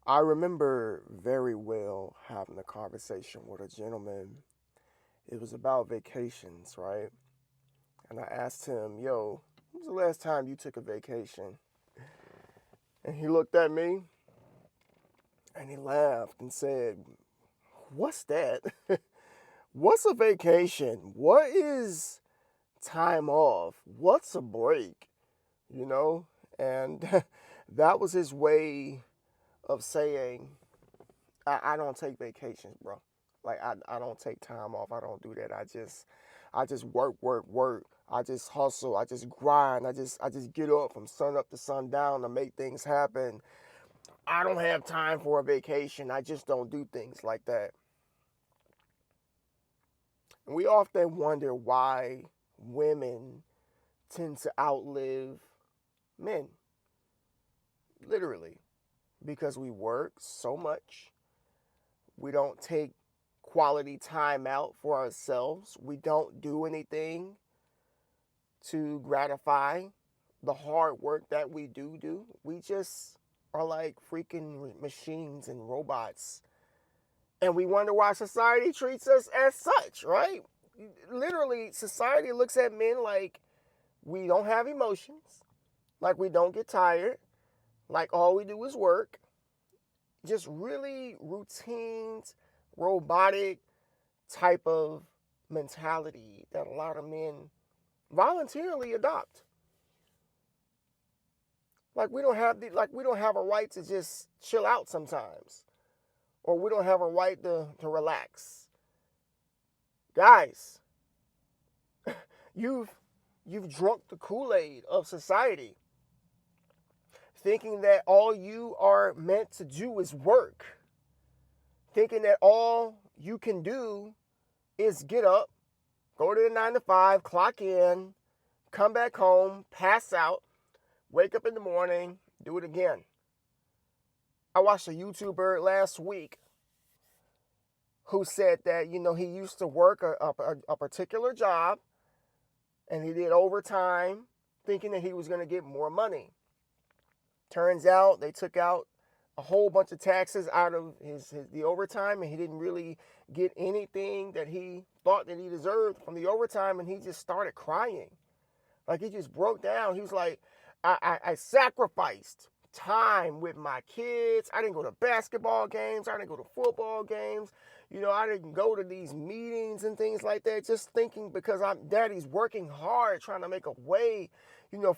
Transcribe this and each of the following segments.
I remember very well having a conversation with a gentleman. It was about vacations, right? And I asked him, yo, when was the last time you took a vacation? And he looked at me and he laughed and said, what's that? What's a vacation? What is time off? What's a break? You know? And that was his way of saying, I don't take vacations, bro. Like I don't take time off. I don't do that. I just work. I just hustle. I just grind. I just get up from sun up to sundown to make things happen. I don't have time for a vacation. I just don't do things like that. And we often wonder why women tend to outlive men. Literally. Because we work so much. We don't take quality time out for ourselves. We don't do anything to gratify the hard work that we do. We just are like freaking machines and robots. And we wonder why society treats us as such, right? Literally, society looks at men like we don't have emotions, like we don't get tired, like all we do is work. Just really routines, robotic type of mentality that a lot of men voluntarily adopt. Like we don't have a right to just chill out sometimes, or we don't have a right to relax. Guys, you've you've drunk the Kool-Aid of society, thinking that all you are meant to do is work, thinking that all you can do is get up, go to the 9 to 5, clock in, come back home, pass out, wake up in the morning, do it again. I watched a YouTuber last week who said that, he used to work a particular job and he did overtime thinking that he was going to get more money. Turns out they took out a whole bunch of taxes out of the overtime, and he didn't really get anything that he thought that he deserved from the overtime, and he just started crying. Like, he just broke down. He was like, I sacrificed time with my kids. I didn't go to basketball games. I didn't go to football games. I didn't go to these meetings and things like that, just thinking because daddy's working hard trying to make a way,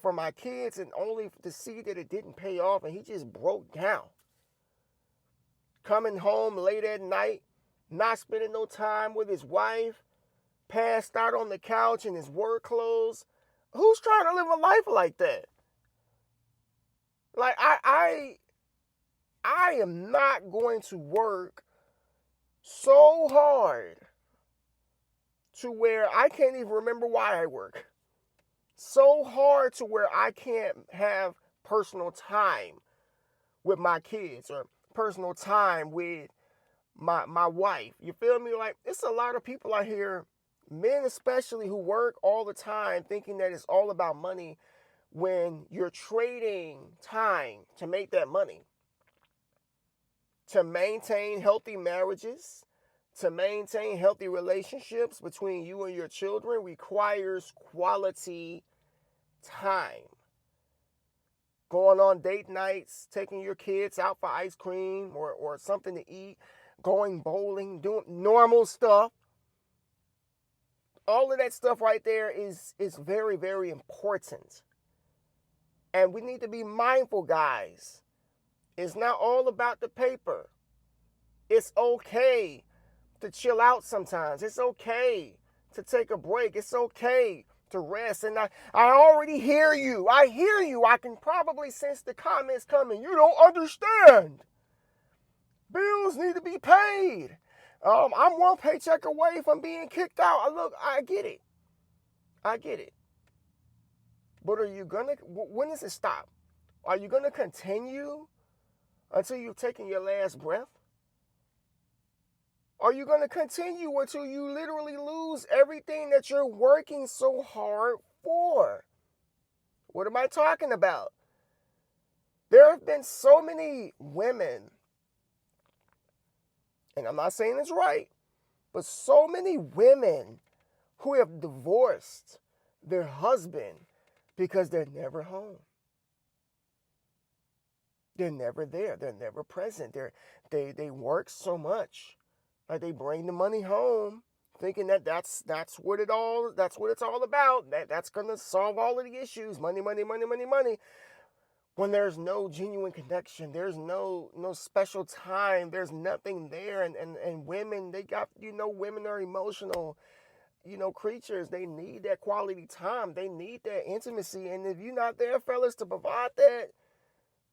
for my kids, and only to see that it didn't pay off, and he just broke down. Coming home late at night, not spending no time with his wife, passed out on the couch in his work clothes. Who's trying to live a life like that? Like I am not going to work so hard to where I can't even remember why I work. So hard to where I can't have personal time with my kids or personal time with my wife. You feel me? Like, it's a lot of people out here, men especially, who work all the time thinking that it's all about money when you're trading time to make that money. To maintain healthy marriages, to maintain healthy relationships between you and your children requires quality time. Going on date nights, taking your kids out for ice cream or something to eat, going bowling, doing normal stuff. All of that stuff right there is very, very important. And we need to be mindful, guys. It's not all about the paper. It's okay to chill out sometimes. It's okay to take a break. It's okay to rest. And I already hear you. I hear you. I can probably sense the comments coming. You don't understand. Bills need to be paid. I'm one paycheck away from being kicked out. Look, I get it. I get it. But when does it stop? Are you going to continue until you've taken your last breath? Are you going to continue until you literally lose everything that you're working so hard for? What am I talking about? There have been so many women And I'm not saying it's right, but so many women who have divorced their husband because they're never home. They're never there. They're never present. They work so much. Like they bring the money home thinking that that's what it's all about. That's gonna solve all of the issues. Money, money, money, money, money. When there's no genuine connection, there's no special time, there's nothing there. And women, women are emotional, creatures. They need that quality time. They need that intimacy. And if you're not there, fellas, to provide that,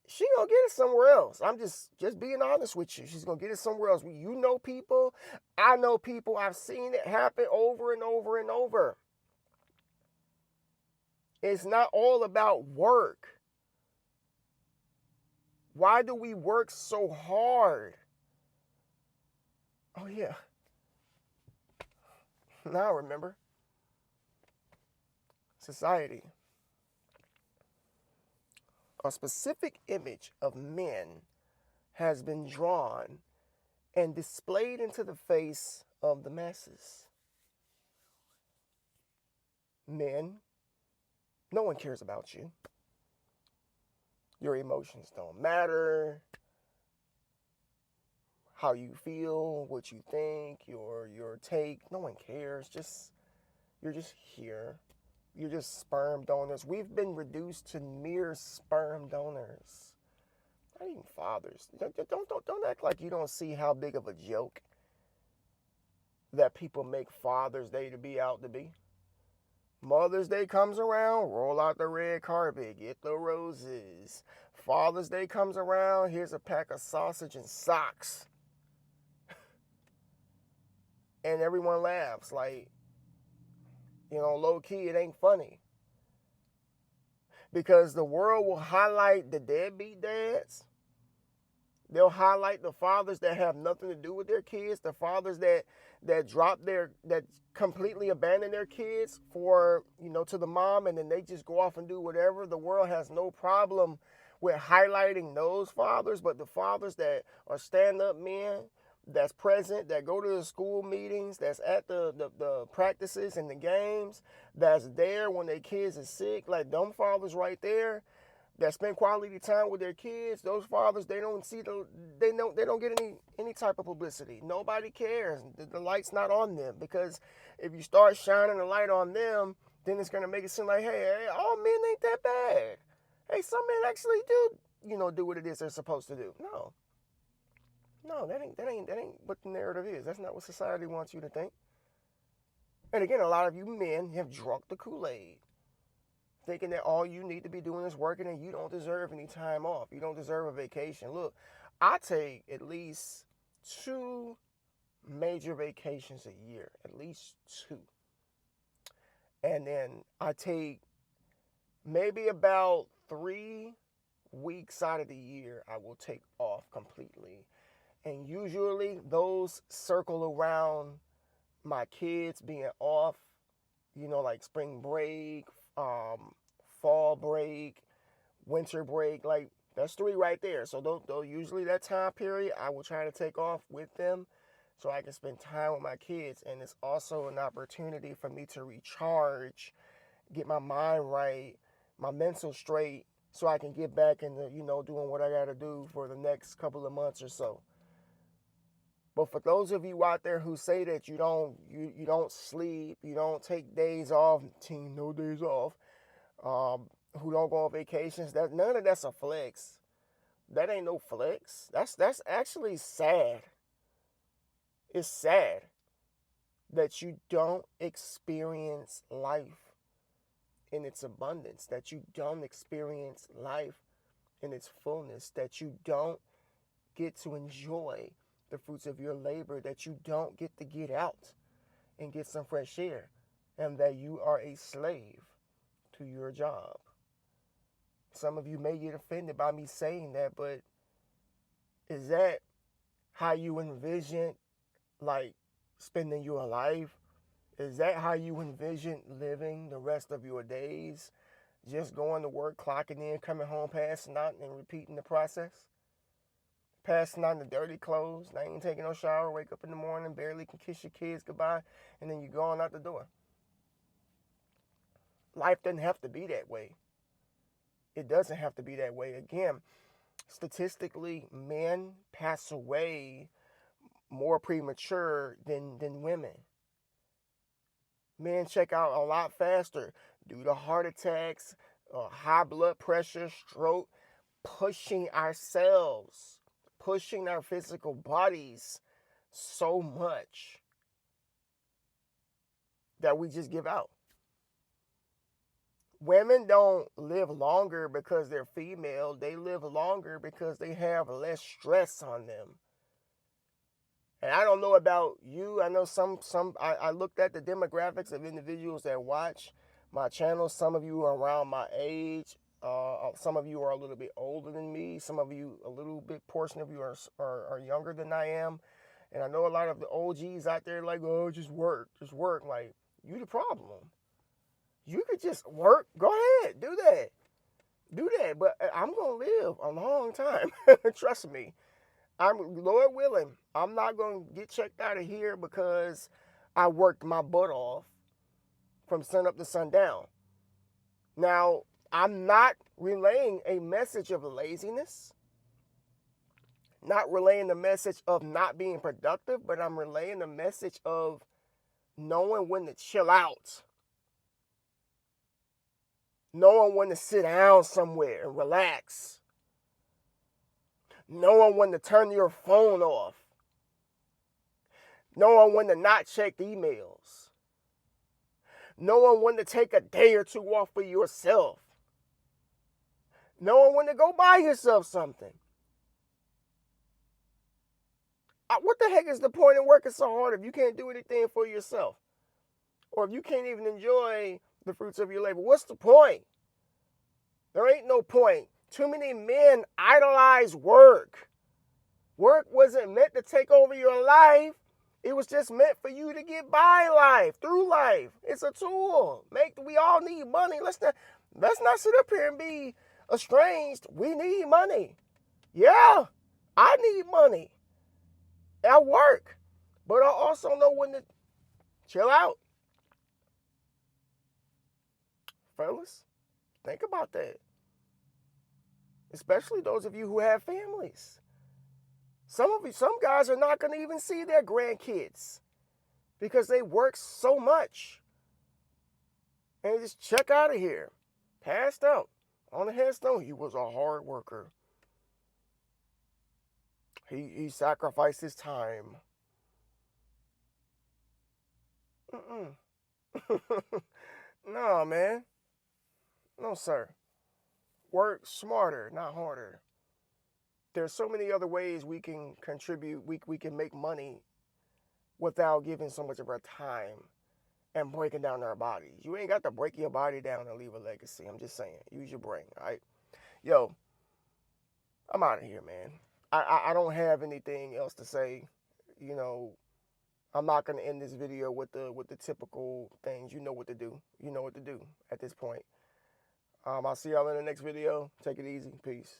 she gonna get it somewhere else. I'm just being honest with you. She's gonna get it somewhere else. You know people, I know people, I've seen it happen over and over and over. It's not all about work. Why do we work so hard? Oh yeah. Now I remember. Society. A specific image of men has been drawn and displayed into the face of the masses. Men, no one cares about you. Your emotions don't matter. How you feel, what you think, your take, no one cares. You're just here. You're just sperm donors. We've been reduced to mere sperm donors. Not even fathers. Don't act like you don't see how big of a joke that people make Father's Day to be out to be. Mother's Day comes around, roll out the red carpet, get the roses. Father's Day comes around, here's a pack of sausage and socks. And everyone laughs like, low key, it ain't funny. Because the world will highlight the deadbeat dads. They'll highlight the fathers that have nothing to do with their kids, the fathers that completely abandon their kids for, to the mom, and then they just go off and do whatever. The world has no problem with highlighting those fathers, but the fathers that are stand-up men, that's present, that go to the school meetings, that's at the practices and the games, that's there when their kids are sick, like them fathers right there, that spend quality time with their kids, those fathers, they don't get any type of publicity. Nobody cares. The light's not on them, because if you start shining the light on them, then it's gonna make it seem like, hey, all men ain't that bad. Hey, some men actually do, do what it is they're supposed to do. No, that ain't what the narrative is. That's not what society wants you to think. And again, a lot of you men have drunk the Kool-Aid, thinking that all you need to be doing is working and you don't deserve any time off. You don't deserve a vacation. Look, I take at least 2 major vacations a year, at least 2. And then I take maybe about 3 weeks out of the year I will take off completely. And usually those circle around my kids being off, like spring break, fall break, winter break, like that's 3 right there. So though usually that time period, I will try to take off with them so I can spend time with my kids. And it's also an opportunity for me to recharge, get my mind right, my mental straight, so I can get back into, doing what I got to do for the next couple of months or so. But for those of you out there who say that you don't sleep, you don't take days off, no days off, who don't go on vacations, that none of that's a flex. That ain't no flex. That's actually sad. It's sad that you don't experience life in its abundance, that you don't experience life in its fullness, that you don't get to enjoy the fruits of your labor, that you don't get to get out and get some fresh air, and that you are a slave to your job. Some of you may get offended by me saying that, but is that how you envision spending your life? Is that how you envision living the rest of your days? Just going to work, clocking in, coming home, passing out, and repeating the process? passing on the dirty clothes, not even taking no shower, wake up in the morning, barely can kiss your kids goodbye, and then you're going out the door. Life doesn't have to be that way. It doesn't have to be that way. Again, statistically, men pass away more premature than women. Men check out a lot faster due to heart attacks, high blood pressure, stroke, pushing ourselves, pushing our physical bodies so much that we just give out. Women don't live longer because they're female. They live longer because they have less stress on them. And I don't know about you. I know I looked at the demographics of individuals that watch my channel. Some of you are around my age. Some of you are a little bit older than me. Some of you, a little bit portion of you are younger than I am. And I know a lot of the OGs out there like, oh, just work. Like, you the problem. You could just work. Go ahead. Do that. But I'm going to live a long time. Trust me. Lord willing, I'm not going to get checked out of here because I worked my butt off from sun up to sundown. Now, I'm not relaying a message of laziness, not relaying the message of not being productive, but I'm relaying the message of knowing when to chill out. Knowing when to sit down somewhere and relax. Knowing when to turn your phone off. Knowing when to not check emails. Knowing when to take a day or two off for yourself. Knowing when to go buy yourself something. What the heck is the point in working so hard if you can't do anything for yourself? Or if you can't even enjoy the fruits of your labor? What's the point? There ain't no point. Too many men idolize work. Work wasn't meant to take over your life. It was just meant for you to get by life, through life. It's a tool. We all need money. Let's not sit up here and be estranged. We need money. Yeah, I need money at work. But I also know when to chill out. Fellas, think about that. Especially those of you who have families. Some guys are not going to even see their grandkids because they work so much. And just check out of here. Passed out on the headstone. He was a hard worker. He sacrificed his time. No, man. No, sir. Work smarter, not harder. There's so many other ways we can contribute. We can make money without giving so much of our time and breaking down our bodies. You ain't got to break your body down and leave a legacy. I'm just saying. Use your brain, all right? Yo, I'm out of here, man. I don't have anything else to say. You know, I'm not going to end this video with the typical things. You know what to do. You know what to do at this point. I'll see y'all in the next video. Take it easy. Peace.